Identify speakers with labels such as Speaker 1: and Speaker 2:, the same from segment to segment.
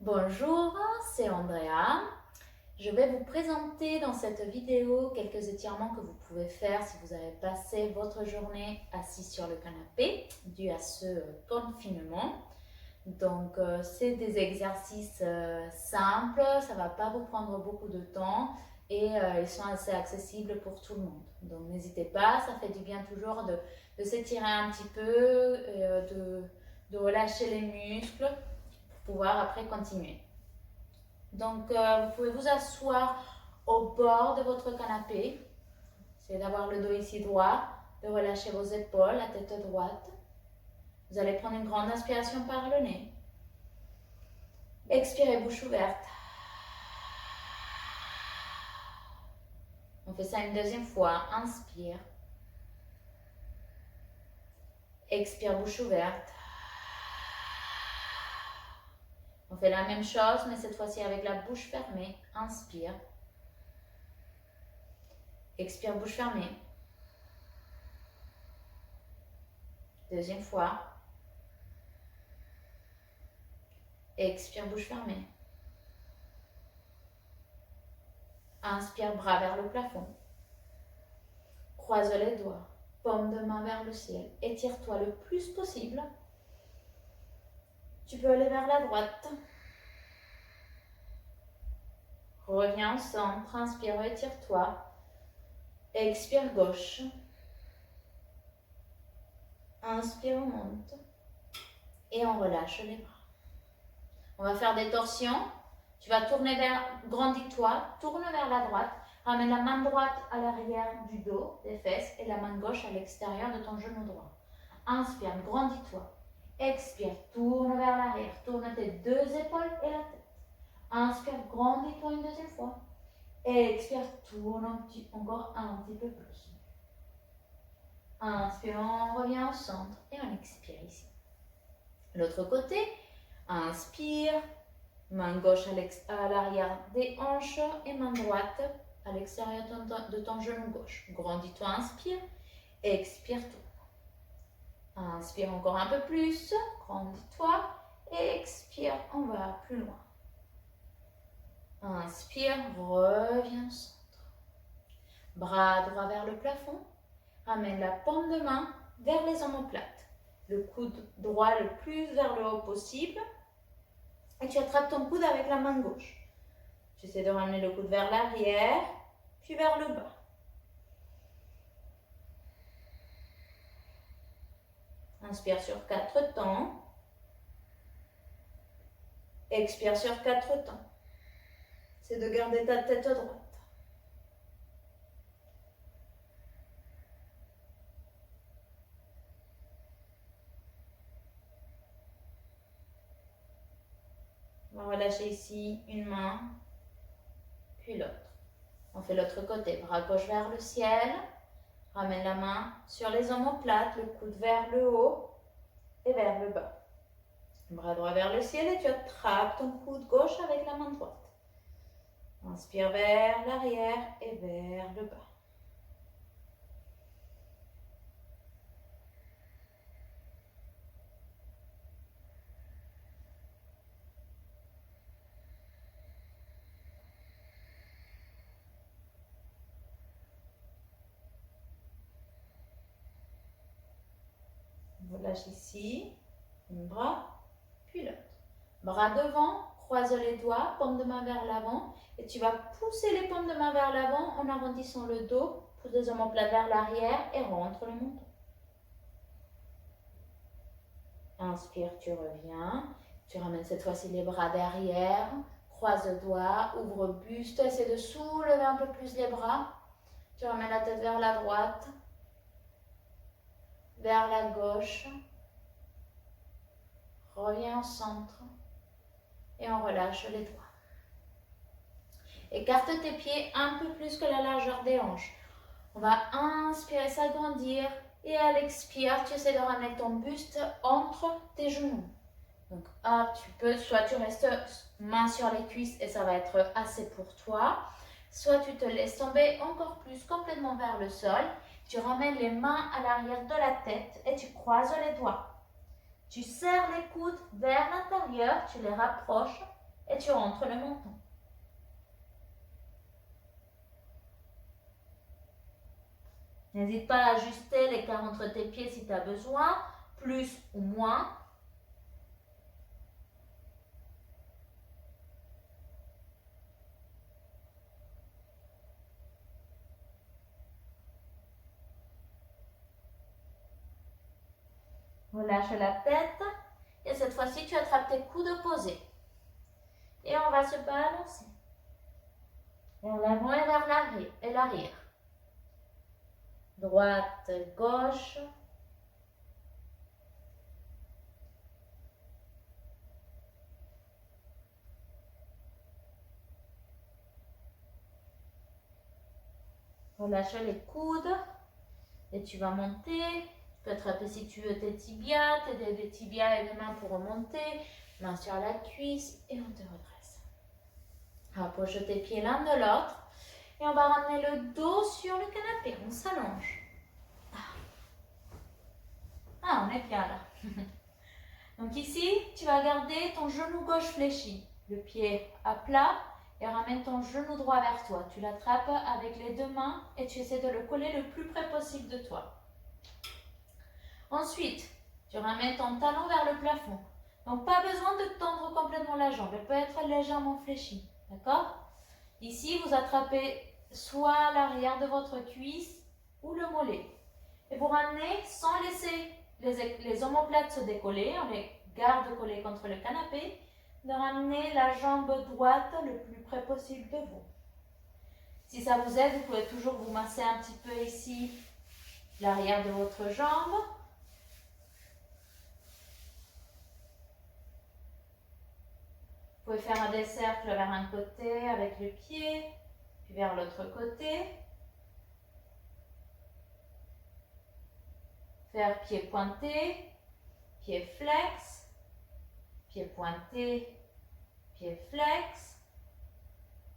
Speaker 1: Bonjour, c'est Andrea. Je vais vous présenter dans cette vidéo quelques étirements que vous pouvez faire si vous avez passé votre journée assis sur le canapé dû à ce confinement. Donc, c'est des exercices simples, ça ne va pas vous prendre beaucoup de temps et ils sont assez accessibles pour tout le monde. Donc, n'hésitez pas, ça fait du bien toujours de s'étirer un petit peu, de relâcher les muscles pour pouvoir après continuer. Donc, vous pouvez vous asseoir au bord de votre canapé. Essayez d'avoir le dos ici droit, de relâcher vos épaules, la tête droite. Vous allez prendre une grande inspiration par le nez. Expirez, bouche ouverte. On fait ça une deuxième fois. Inspire. Expire, bouche ouverte. On fait la même chose, mais cette fois-ci avec la bouche fermée. Inspire. Expire, bouche fermée. Deuxième fois. Expire, bouche fermée. Inspire, bras vers le plafond. Croise les doigts, paume de main vers le ciel. Étire-toi le plus possible. Tu peux aller vers la droite. Reviens au centre, inspire, étire-toi. Expire, gauche. Inspire, on monte. Et on relâche les bras. On va faire des torsions. Tu vas tourner vers, grandis-toi, tourne vers la droite. Ramène la main droite à l'arrière du dos, des fesses, et la main gauche à l'extérieur de ton genou droit. Inspire, grandis-toi. Expire, tourne vers l'arrière. Tourne tes deux épaules et la tête. Inspire, grandis-toi une deuxième fois. Expire, tourne encore un petit peu plus. Inspire, on revient au centre et on expire ici. L'autre côté, inspire, main gauche à l'arrière des hanches et main droite à l'extérieur de ton genou gauche. Grandis-toi, inspire, expire, tourne. Inspire encore un peu plus, grandis-toi, expire, on va plus loin. Inspire, reviens au centre. Bras droit vers le plafond. Ramène la paume de main vers les omoplates. Le coude droit le plus vers le haut possible. Et tu attrapes ton coude avec la main gauche. Tu essaies de ramener le coude vers l'arrière, puis vers le bas. Inspire sur 4 temps. Expire sur 4 temps. C'est de garder ta tête droite. On va relâcher ici une main, puis l'autre. On fait l'autre côté, bras gauche vers le ciel. Ramène la main sur les omoplates, le coude vers le haut et vers le bas. Bras droit vers le ciel et tu attrapes ton coude gauche avec la main droite. Inspire vers l'arrière et vers le bas. On relâche ici, un bras, puis l'autre. Bras devant, croise les doigts, paume de main vers l'avant. Et tu vas pousser les paumes de main vers l'avant en arrondissant le dos. Pousse les omoplates vers l'arrière et rentre le menton. Inspire, tu reviens. Tu ramènes cette fois-ci les bras derrière. Croise le doigt, ouvre buste. Essaie de soulever un peu plus les bras. Tu ramènes la tête vers la droite, vers la gauche. Reviens au centre. Et on relâche les doigts. Écarte tes pieds un peu plus que la largeur des hanches. On va inspirer, s'agrandir. Et à l'expire, tu essaies de ramener ton buste entre tes genoux. Donc, hop, tu peux, soit tu restes main sur les cuisses et ça va être assez pour toi. Soit tu te laisses tomber encore plus complètement vers le sol. Tu ramènes les mains à l'arrière de la tête et tu croises les doigts. Tu serres les coudes vers l'intérieur, tu les rapproches et tu rentres le menton. N'hésite pas à ajuster l'écart entre tes pieds si tu as besoin, plus ou moins. Relâche la tête et cette fois-ci tu attrapes tes coudes opposés. Et on va se balancer vers l'avant et vers l'arrière. Droite, gauche. Relâche les coudes et tu vas monter. Tu peux attraper si tu veux tes tibias, des tibias et des mains pour remonter. Main sur la cuisse et on te redresse. Rapproche tes pieds l'un de l'autre et on va ramener le dos sur le canapé. On s'allonge. Ah, on est bien là. Donc ici, tu vas garder ton genou gauche fléchi, le pied à plat et ramène ton genou droit vers toi. Tu l'attrapes avec les deux mains et tu essaies de le coller le plus près possible de toi. Ensuite, tu ramènes ton talon vers le plafond. Donc pas besoin de tendre complètement la jambe, elle peut être légèrement fléchie. D'accord? Ici, vous attrapez soit l'arrière de votre cuisse ou le mollet. Et vous ramenez sans laisser les omoplates se décoller, on les garde collés contre le canapé, de ramener la jambe droite le plus près possible de vous. Si ça vous aide, vous pouvez toujours vous masser un petit peu ici l'arrière de votre jambe. Vous pouvez faire des cercles vers un côté avec le pied, puis vers l'autre côté. Faire pied pointé, pied flex, pied pointé, pied flex.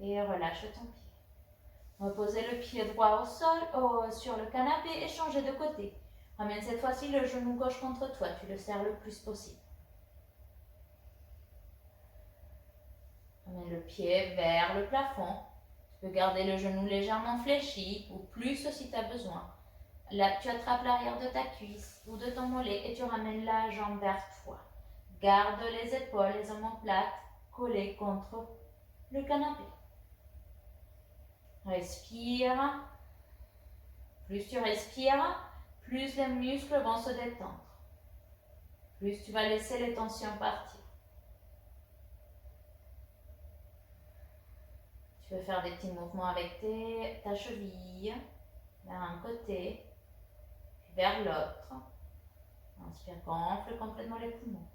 Speaker 1: Et relâche ton pied. Reposez le pied droit au sol, sur le canapé et changez de côté. Ramène cette fois-ci le genou gauche contre toi, tu le serres le plus possible. Ramène le pied vers le plafond. Tu peux garder le genou légèrement fléchi ou plus si tu as besoin. Là, tu attrapes l'arrière de ta cuisse ou de ton mollet et tu ramènes la jambe vers toi. Garde les épaules, les omoplates collées contre le canapé. Respire. Plus tu respires, plus les muscles vont se détendre. Plus tu vas laisser les tensions partir. Tu peux faire des petits mouvements avec ta cheville vers un côté, puis vers l'autre. Inspire, gonfle complètement les poumons.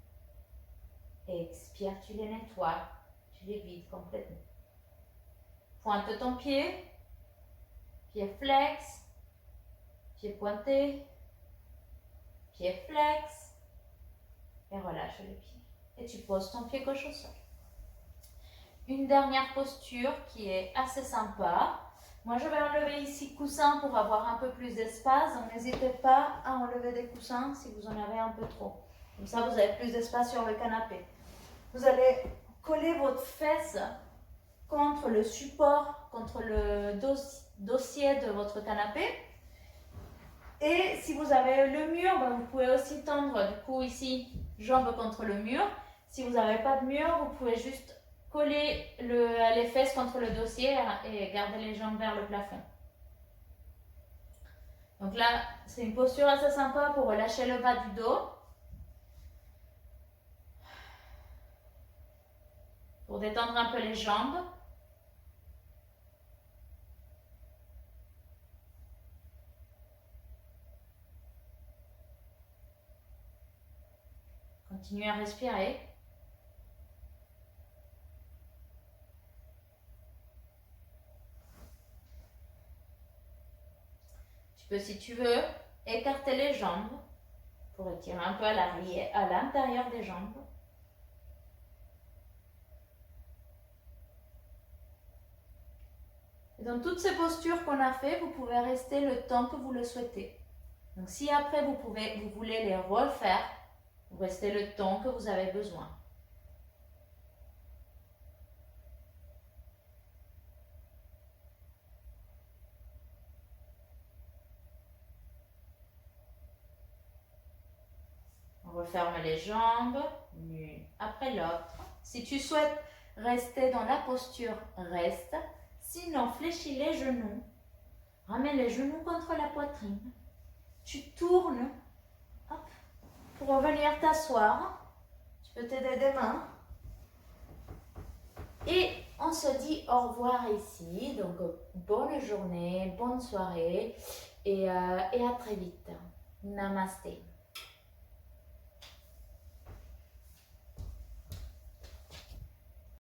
Speaker 1: Expire, tu les nettoies, tu les vides complètement. Pointe ton pied, pied flex, pied pointé, pied flex, et relâche le pied. Et tu poses ton pied gauche au sol. Une dernière posture qui est assez sympa. Moi, je vais enlever ici coussin pour avoir un peu plus d'espace. Donc, n'hésitez pas à enlever des coussins si vous en avez un peu trop. Comme ça, vous avez plus d'espace sur le canapé. Vous allez coller votre fesse contre le support, contre le dossier de votre canapé. Et si vous avez le mur, ben vous pouvez aussi tendre du coup ici, jambes contre le mur. Si vous n'avez pas de mur, vous pouvez juste coller les fesses contre le dossier et garder les jambes vers le plafond. Donc là, c'est une posture assez sympa pour relâcher le bas du dos. Pour détendre un peu les jambes. Continuez à respirer. Tu peux, si tu veux, écarter les jambes pour étirer un peu à l'intérieur des jambes. Et dans toutes ces postures qu'on a fait, vous pouvez rester le temps que vous le souhaitez. Donc si après vous voulez les refaire, vous restez le temps que vous avez besoin. referme les jambes, l'une après l'autre. Si tu souhaites rester dans la posture, reste. Sinon, fléchis les genoux. Ramène les genoux contre la poitrine. Tu tournes, hop, pour revenir t'asseoir. Tu peux t'aider des mains. Et on se dit au revoir ici. Donc, bonne journée, bonne soirée et à très vite. Namasté.